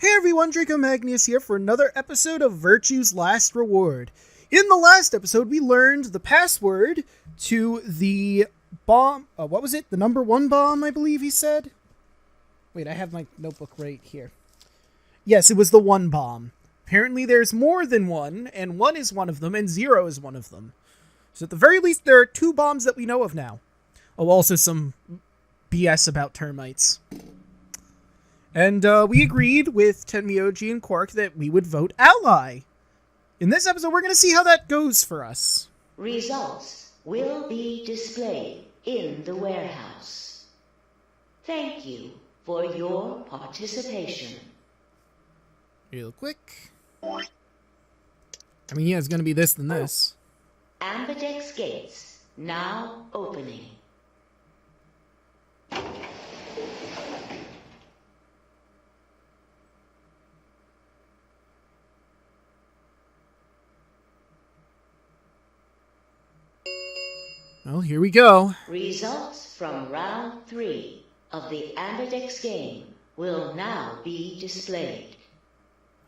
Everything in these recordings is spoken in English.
Hey everyone, Draco Magnius here for another episode of Virtue's Last Reward. In the last episode, we learned the password to the bomb. What was it? The number 1 bomb, I believe he said? Wait, I have my notebook right here. Yes, it was the 1 bomb. Apparently there's more than 1, and 1 is one of them, and 0 is one of them. So at the very least, there are 2 bombs that we know of now. Oh, also some BS about termites. And we agreed with Tenmyouji and Quark that we would vote ally. In this episode, we're going to see how that goes for us. Results will be displayed in the warehouse. Thank you for your participation. Real quick. I mean, yeah, it's going to be this than this. Ambidex gates now opening. Well, here we go. Results from round 3 of the Ambidex game will now be displayed.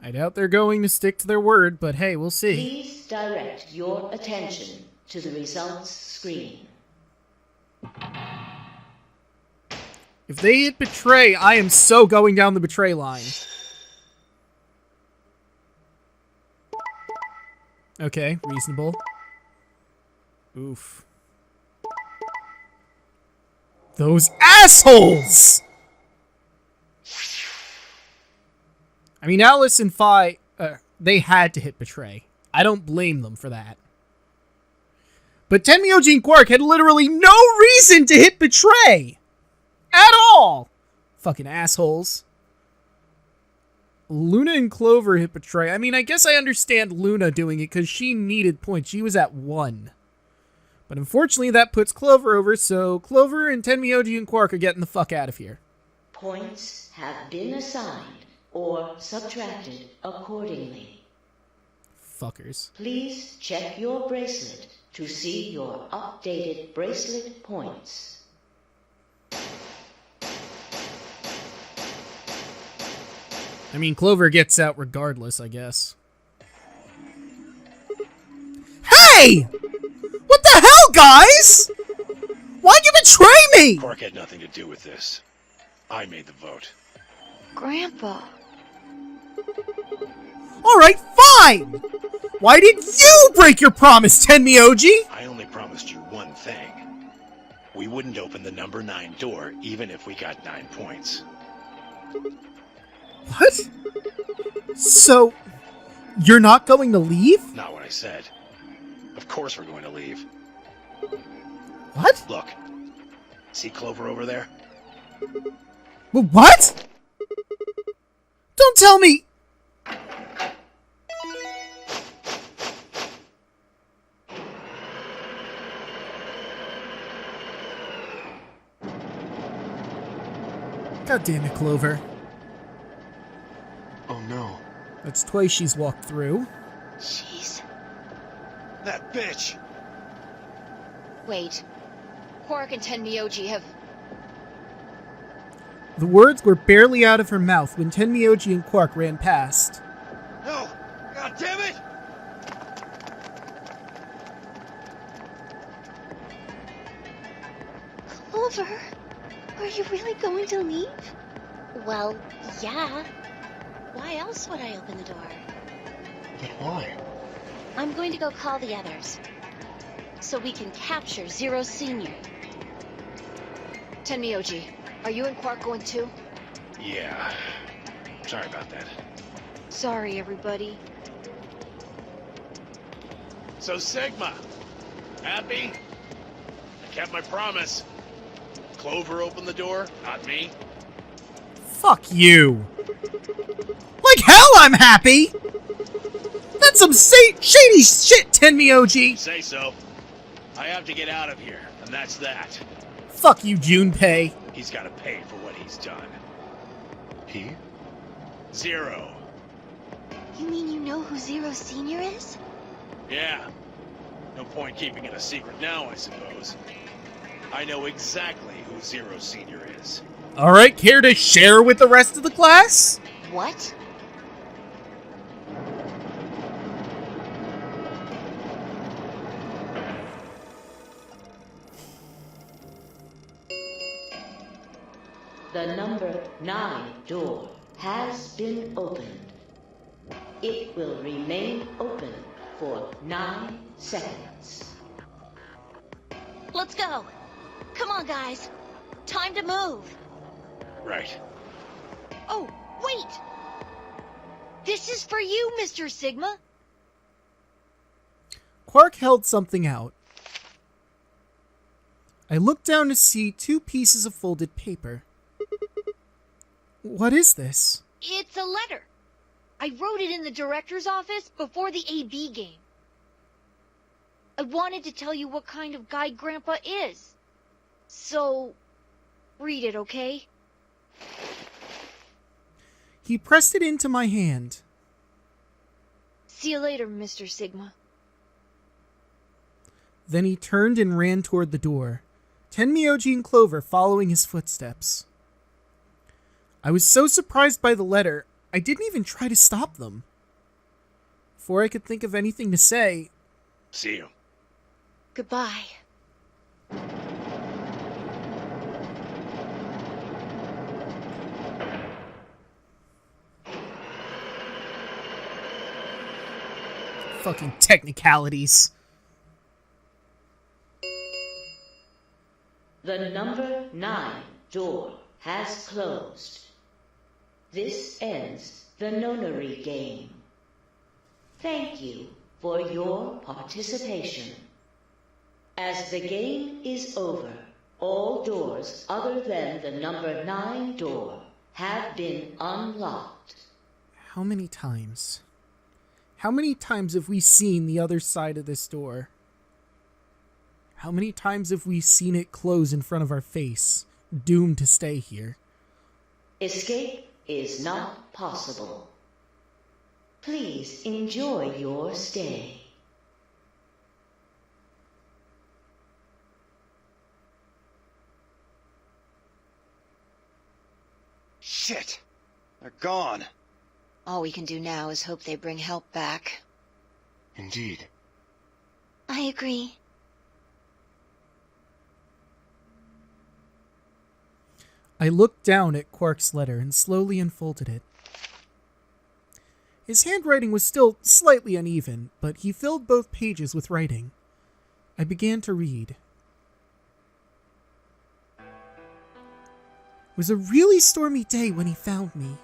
I doubt they're going to stick to their word, but hey, we'll see. Please direct your attention to the results screen. If they hit betray, I am so going down the betray line. Okay, reasonable. Oof. Those assholes! I mean, Alice and Phi, they had to hit betray. I don't blame them for that. But Tenmyouji and Quark had literally no reason to hit betray! At all! Fucking assholes. Luna and Clover hit betray. I mean, I guess I understand Luna doing it because she needed points. She was at 1. But unfortunately, that puts Clover over, so Clover and Tenmyouji and Quark are getting the fuck out of here. Points have been assigned or subtracted accordingly. Fuckers. Please check your bracelet to see your updated bracelet points. I mean, Clover gets out regardless, I guess. Hey! What the hell, guys? Why'd you betray me? Quark had nothing to do with this. I made the vote. Grandpa. Alright, fine! Why did you break your promise, Tenmyouji? I only promised you one thing. We wouldn't open the number 9 door, even if we got 9 points. What? So, you're not going to leave? Not what I said. Of course we're going to leave. What? Look. See Clover over there? What? Don't tell me... God damn it, Clover. Oh no. That's twice she's walked through. She's... That bitch! Wait. Quark and Tenmyouji have... The words were barely out of her mouth when Tenmyouji and Quark ran past. No! God damn it! Clover, are you really going to leave? Well, yeah. Why else would I open the door? But why? I'm going to go call the others. So we can capture Zero Senior. Tenmyouji, are you and Quark going too? Yeah. Sorry about that. Sorry, everybody. So Sigma, happy? I kept my promise. Clover opened the door, not me. Fuck you. Like hell I'm happy! That's some shady shit, Tenmyouji! Say so. I have to get out of here, and that's that. Fuck you, Junpei. He's gotta pay for what he's done. He? Zero. You mean you know who Zero Senior is? Yeah. No point keeping it a secret now, I suppose. I know exactly who Zero Senior is. Alright, care to share with the rest of the class? What? The number 9 door has been opened. It will remain open for 9 seconds. Let's go. Come on, guys. Time to move. Right. Oh, wait! This is for you, Mr. Sigma. Quark held something out. I looked down to see 2 pieces of folded paper. What is this? It's a letter. I wrote it in the director's office before the AB game. I wanted to tell you what kind of guy Grandpa is. So, read it, okay? He pressed it into my hand. See you later, Mr. Sigma. Then he turned and ran toward the door, Tenmyouji and Clover following his footsteps. I was so surprised by the letter, I didn't even try to stop them. Before I could think of anything to say... See you. Goodbye. Fucking technicalities. The number 9 door has closed. This ends the nonary game. Thank you for your participation. As the game is over, all doors other than the number 9 door have been unlocked. How many times? How many times have we seen the other side of this door? How many times have we seen it close in front of our face, doomed to stay here? Escape is not possible. Please enjoy your stay. Shit! They're gone. All we can do now is hope they bring help back. Indeed. I agree. I looked down at Quark's letter and slowly unfolded it. His handwriting was still slightly uneven, but he filled both pages with writing. I began to read. It was a really stormy day when he found me.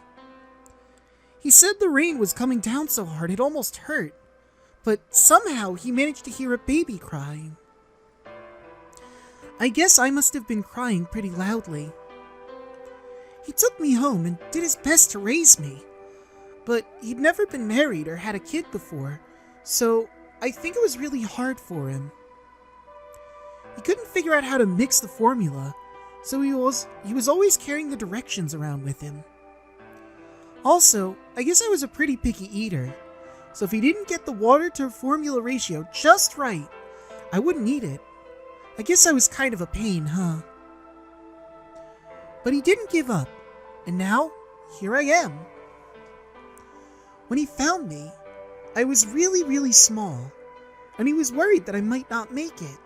He said the rain was coming down so hard it almost hurt, but somehow he managed to hear a baby crying. I guess I must have been crying pretty loudly. He took me home and did his best to raise me, but he'd never been married or had a kid before, so I think it was really hard for him. He couldn't figure out how to mix the formula, so he was always carrying the directions around with him. Also, I guess I was a pretty picky eater, so if he didn't get the water to formula ratio just right, I wouldn't eat it. I guess I was kind of a pain, huh? But he didn't give up, and now, here I am. When he found me, I was really, really small, and he was worried that I might not make it.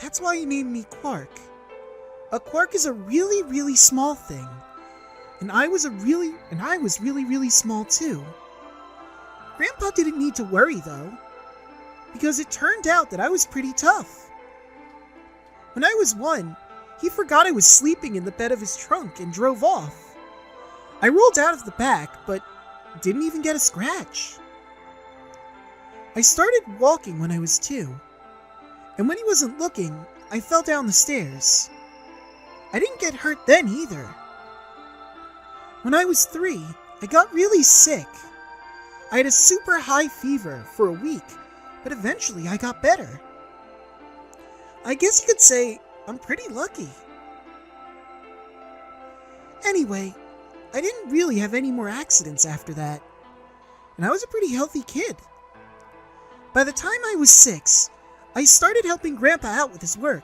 That's why he named me Quark. A quark is a really, really small thing, and I was really, really small too. Grandpa didn't need to worry though, because it turned out that I was pretty tough. When I was 1, he forgot I was sleeping in the bed of his trunk and drove off. I rolled out of the back, but didn't even get a scratch. I started walking when I was 2, and when he wasn't looking, I fell down the stairs. I didn't get hurt then either. When I was 3, I got really sick. I had a super high fever for a week, but eventually I got better. I guess you could say I'm pretty lucky. Anyway, I didn't really have any more accidents after that, and I was a pretty healthy kid. By the time I was 6, I started helping Grandpa out with his work.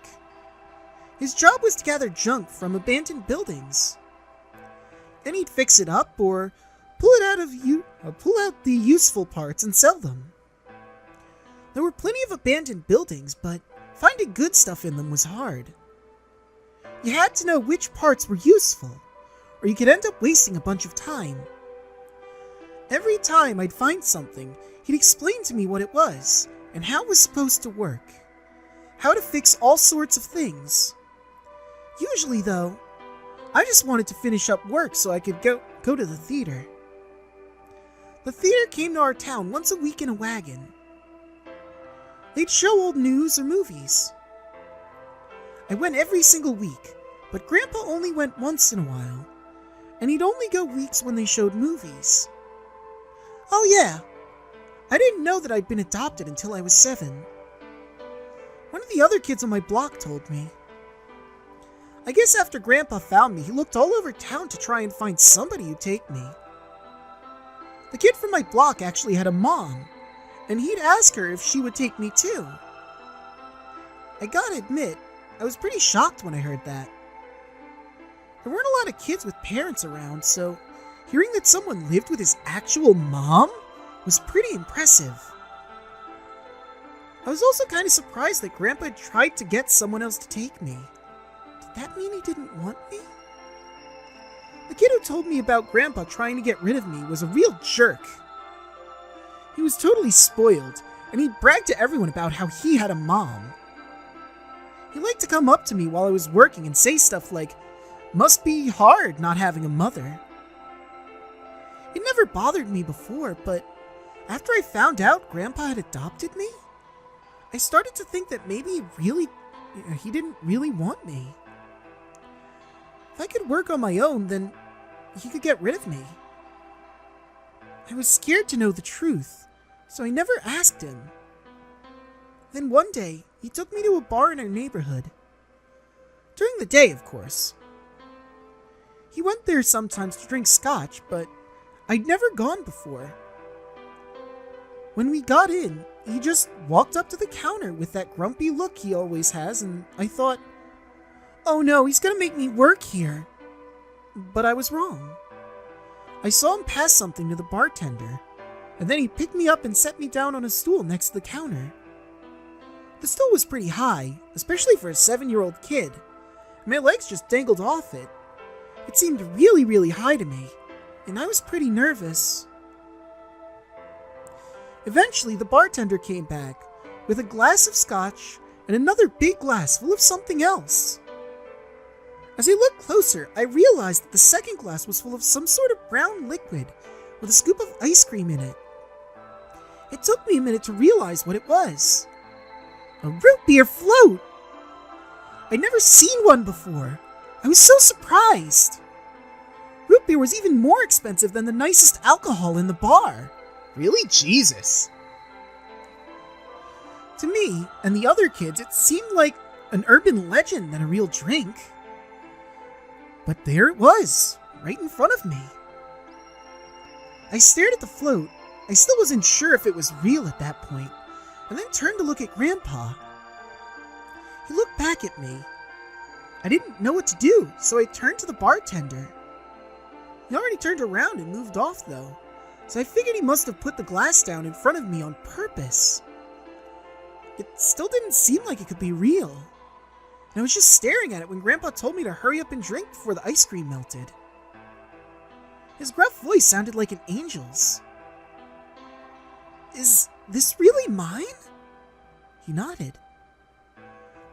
His job was to gather junk from abandoned buildings. Then he'd fix it up or pull out the useful parts and sell them. There were plenty of abandoned buildings, but finding good stuff in them was hard. You had to know which parts were useful, or you could end up wasting a bunch of time. Every time I'd find something, he'd explain to me what it was, and how it was supposed to work. How to fix all sorts of things. Usually, though, I just wanted to finish up work so I could go to the theater. The theater came to our town once a week in a wagon. They'd show old news or movies. I went every single week, but Grandpa only went once in a while, and he'd only go weeks when they showed movies. Oh yeah, I didn't know that I'd been adopted until I was 7. One of the other kids on my block told me. I guess after Grandpa found me, he looked all over town to try and find somebody who'd take me. The kid from my block actually had a mom, and he'd ask her if she would take me too. I gotta admit, I was pretty shocked when I heard that. There weren't a lot of kids with parents around, so hearing that someone lived with his actual mom was pretty impressive. I was also kind of surprised that Grandpa had tried to get someone else to take me. Did that mean he didn't want me? The kid who told me about Grandpa trying to get rid of me was a real jerk. He was totally spoiled, and he'd brag to everyone about how he had a mom. He liked to come up to me while I was working and say stuff like, "Must be hard not having a mother." It never bothered me before, but after I found out Grandpa had adopted me, I started to think that maybe he didn't really want me. If I could work on my own, then he could get rid of me. I was scared to know the truth, so I never asked him. Then one day, he took me to a bar in our neighborhood. During the day, of course. He went there sometimes to drink scotch, but I'd never gone before. When we got in, he just walked up to the counter with that grumpy look he always has, and I thought, oh no, he's gonna make me work here. But I was wrong. I saw him pass something to the bartender, and then he picked me up and set me down on a stool next to the counter. The stool was pretty high, especially for a 7-year-old kid, and my legs just dangled off it. It seemed really, really high to me, and I was pretty nervous. Eventually, the bartender came back with a glass of scotch and another big glass full of something else. As I looked closer, I realized that the second glass was full of some sort of brown liquid with a scoop of ice cream in it. It took me a minute to realize what it was. A root beer float! I'd never seen one before. I was so surprised. Root beer was even more expensive than the nicest alcohol in the bar. Really? Jesus. To me and the other kids, it seemed like an urban legend than a real drink. But there it was, right in front of me. I stared at the float. I still wasn't sure if it was real at that point, and then turned to look at Grandpa. He looked back at me. I didn't know what to do, so I turned to the bartender. He already turned around and moved off, though, so I figured he must have put the glass down in front of me on purpose. It still didn't seem like it could be real, and I was just staring at it when Grandpa told me to hurry up and drink before the ice cream melted. His gruff voice sounded like an angel's. Is this really mine? He nodded.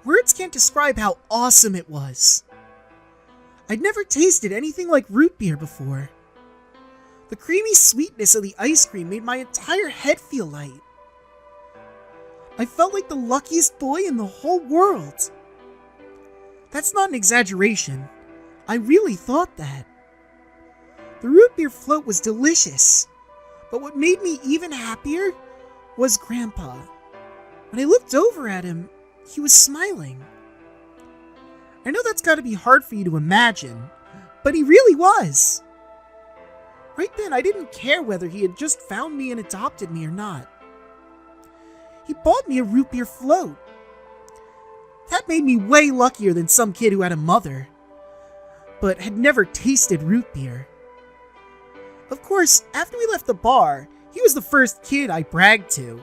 Words can't describe how awesome it was. I'd never tasted anything like root beer before. The creamy sweetness of the ice cream made my entire head feel light. I felt like the luckiest boy in the whole world. That's not an exaggeration. I really thought that. The root beer float was delicious, but what made me even happier was Grandpa. When I looked over at him, he was smiling. I know that's gotta be hard for you to imagine, but he really was. Right then, I didn't care whether he had just found me and adopted me or not. He bought me a root beer float. That made me way luckier than some kid who had a mother, but had never tasted root beer. Of course, after we left the bar, he was the first kid I bragged to.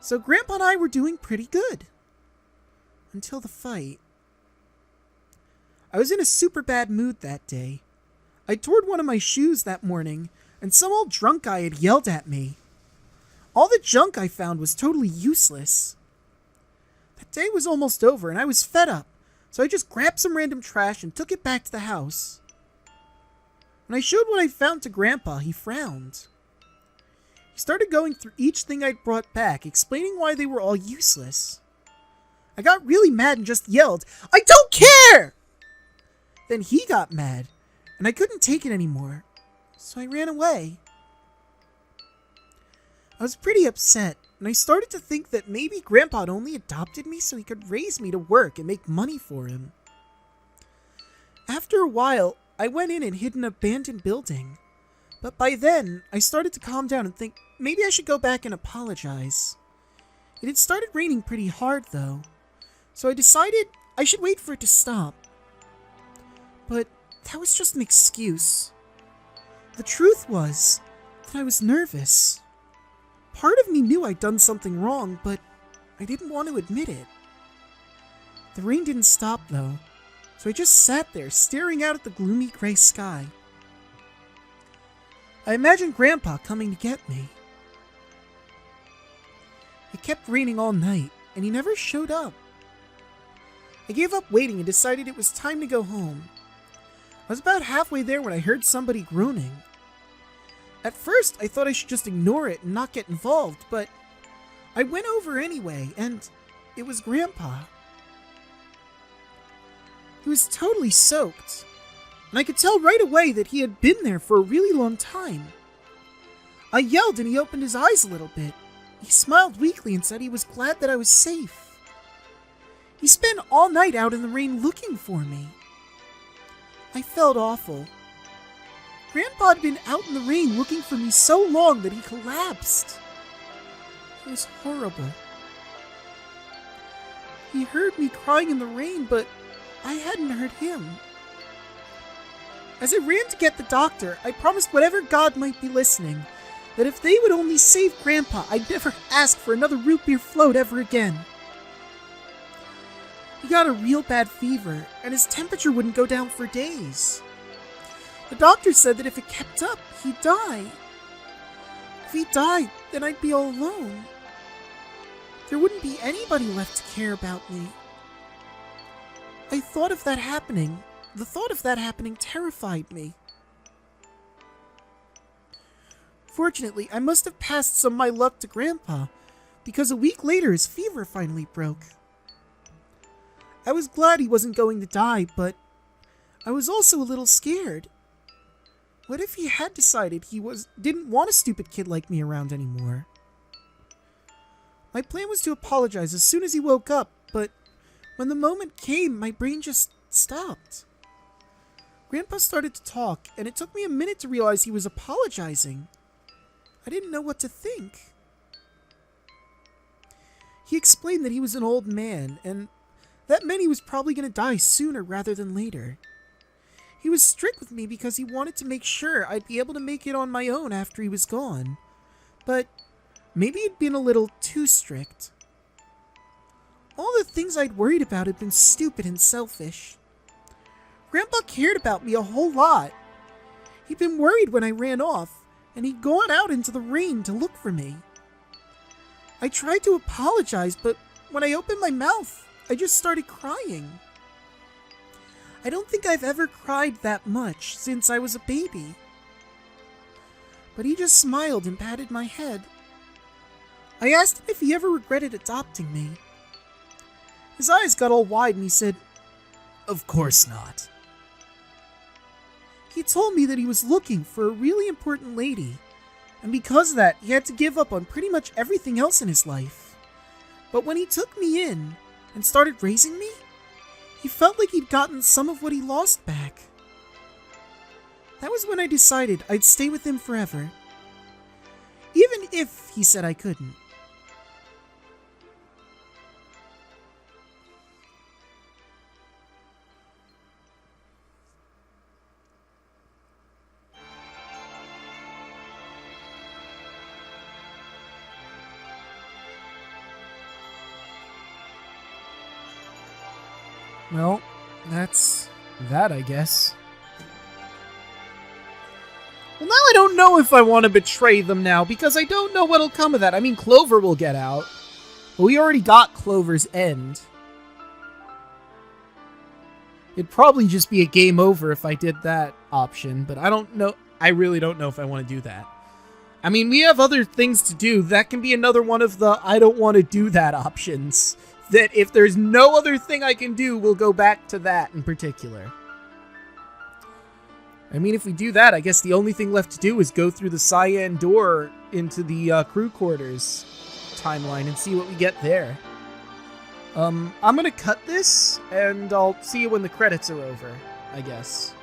So Grandpa and I were doing pretty good. until the fight. I was in a super bad mood that day. I tore one of my shoes that morning, and some old drunk guy had yelled at me. All the junk I found was totally useless. That day was almost over, and I was fed up, so I just grabbed some random trash and took it back to the house. When I showed what I found to Grandpa, he frowned. He started going through each thing I'd brought back, explaining why they were all useless. I got really mad and just yelled, "I don't care!" Then he got mad, and I couldn't take it anymore, so I ran away. I was pretty upset, and I started to think that maybe Grandpa had only adopted me so he could raise me to work and make money for him. After a while, I went in and hid in an abandoned building. But by then, I started to calm down and think maybe I should go back and apologize. It had started raining pretty hard, though, so I decided I should wait for it to stop. But that was just an excuse. The truth was that I was nervous. Part of me knew I'd done something wrong, but I didn't want to admit it. The rain didn't stop, though, so I just sat there staring out at the gloomy gray sky. I imagined Grandpa coming to get me. It kept raining all night, and he never showed up. I gave up waiting and decided it was time to go home. I was about halfway there when I heard somebody groaning. At first, I thought I should just ignore it and not get involved, but I went over anyway, and it was Grandpa. He was totally soaked, and I could tell right away that he had been there for a really long time. I yelled and he opened his eyes a little bit. He smiled weakly and said he was glad that I was safe. He spent all night out in the rain looking for me. I felt awful. Grandpa had been out in the rain looking for me so long that he collapsed. It was horrible. He heard me crying in the rain, but I hadn't heard him. As I ran to get the doctor, I promised whatever god might be listening that if they would only save Grandpa, I'd never ask for another root beer float ever again. He got a real bad fever, and his temperature wouldn't go down for days. The doctor said that if it kept up, he'd die. If he died, then I'd be all alone. There wouldn't be anybody left to care about me. The thought of that happening terrified me. Fortunately, I must have passed some of my luck to Grandpa, because a week later his fever finally broke. I was glad he wasn't going to die, but I was also a little scared. What if he had decided he didn't want a stupid kid like me around anymore? My plan was to apologize as soon as he woke up, but when the moment came, my brain just stopped. Grandpa started to talk, and it took me a minute to realize he was apologizing. I didn't know what to think. He explained that he was an old man, and that meant he was probably going to die sooner rather than later. He was strict with me because he wanted to make sure I'd be able to make it on my own after he was gone. But maybe he'd been a little too strict. All the things I'd worried about had been stupid and selfish. Grandpa cared about me a whole lot. He'd been worried when I ran off, and he'd gone out into the rain to look for me. I tried to apologize, but when I opened my mouth, I just started crying. I don't think I've ever cried that much since I was a baby. But he just smiled and patted my head. I asked him if he ever regretted adopting me. His eyes got all wide and he said, "Of course not." He told me that he was looking for a really important lady, and because of that, he had to give up on pretty much everything else in his life. But when he took me in and started raising me, he felt like he'd gotten some of what he lost back. That was when I decided I'd stay with him forever. Even if he said I couldn't. Well, that's that, I guess. Well, now I don't know if I want to betray them now, because I don't know what'll come of that. I mean, Clover will get out. But we already got Clover's end. It'd probably just be a game over if I did that option, but I don't know. I really don't know if I want to do that. I mean, we have other things to do. That can be another one of the I don't want to do that options. That if there's no other thing I can do, we'll go back to that in particular. I mean, if we do that, I guess the only thing left to do is go through the cyan door into the crew quarters timeline and see what we get there. I'm gonna cut this, and I'll see you when the credits are over, I guess.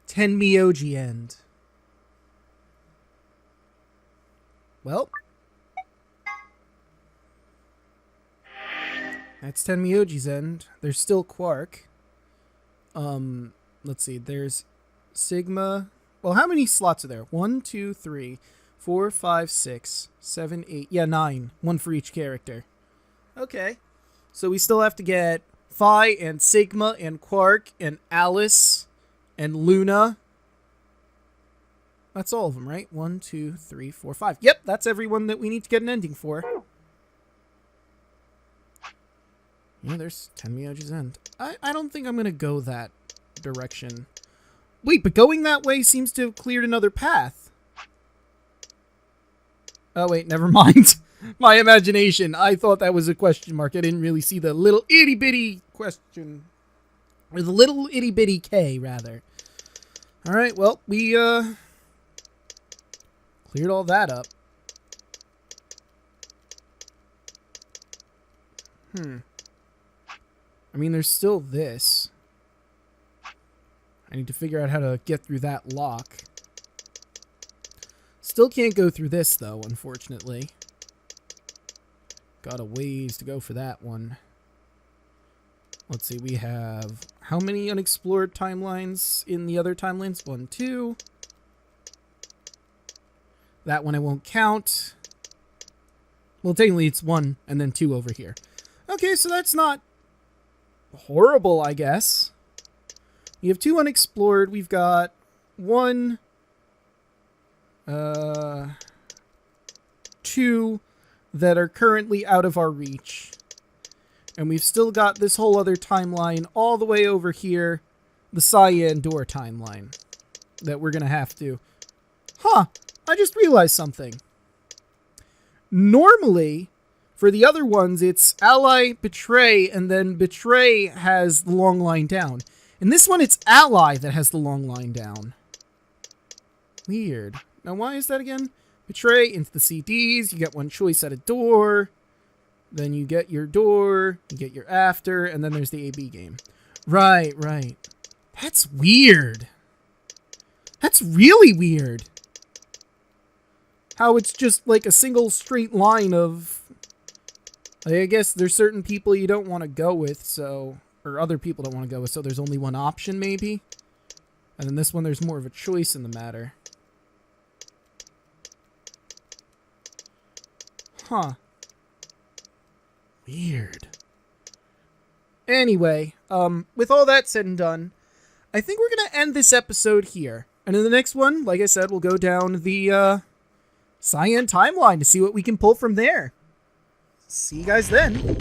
Tenmyouji end. Well, that's Tenmyouji's end. There's still Quark. Let's see. There's Sigma. Well, how many slots are there? 1, 2, 3, 4, 5, 6, 7, 8. Yeah, 9. One for each character. Okay. So we still have to get Phi and Sigma and Quark and Alice and Luna. That's all of them, right? 1, 2, 3, 4, 5. Yep, that's everyone that we need to get an ending for. Yeah, there's Tenmyouji's end. I don't think I'm going to go that direction. Wait, but going that way seems to have cleared another path. Oh, wait, never mind. My imagination. I thought that was a question mark. I didn't really see the little itty-bitty question. Or the little itty-bitty K, rather. Alright, well, we, cleared all that up. I mean, there's still this. I need to figure out how to get through that lock. Still can't go through this, though, unfortunately. Got a ways to go for that one. Let's see, we have how many unexplored timelines in the other timelines? 1, 2. That one I won't count. Well, technically it's 1 and then 2 over here. Okay, so that's not horrible, I guess. We have 2 unexplored. We've got 1, 2 that are currently out of our reach. And we've still got this whole other timeline all the way over here, the cyan door timeline, that we're going to have to... Huh, I just realized something. Normally, for the other ones, it's ally, betray, and then betray has the long line down. In this one, it's ally that has the long line down. Weird. Now, why is that again? Betray into the CDs. You get one choice at a door. Then you get your door. You get your after. And then there's the AB game. Right, right. That's weird. That's really weird. How it's just like a single straight line of... I guess there's certain people you don't want to go with, so... Or other people don't want to go with, so there's only one option, maybe? And in this one, there's more of a choice in the matter. Huh. Weird. Anyway, with all that said and done, I think we're going to end this episode here. And in the next one, like I said, we'll go down the, Cyan timeline to see what we can pull from there. See you guys then.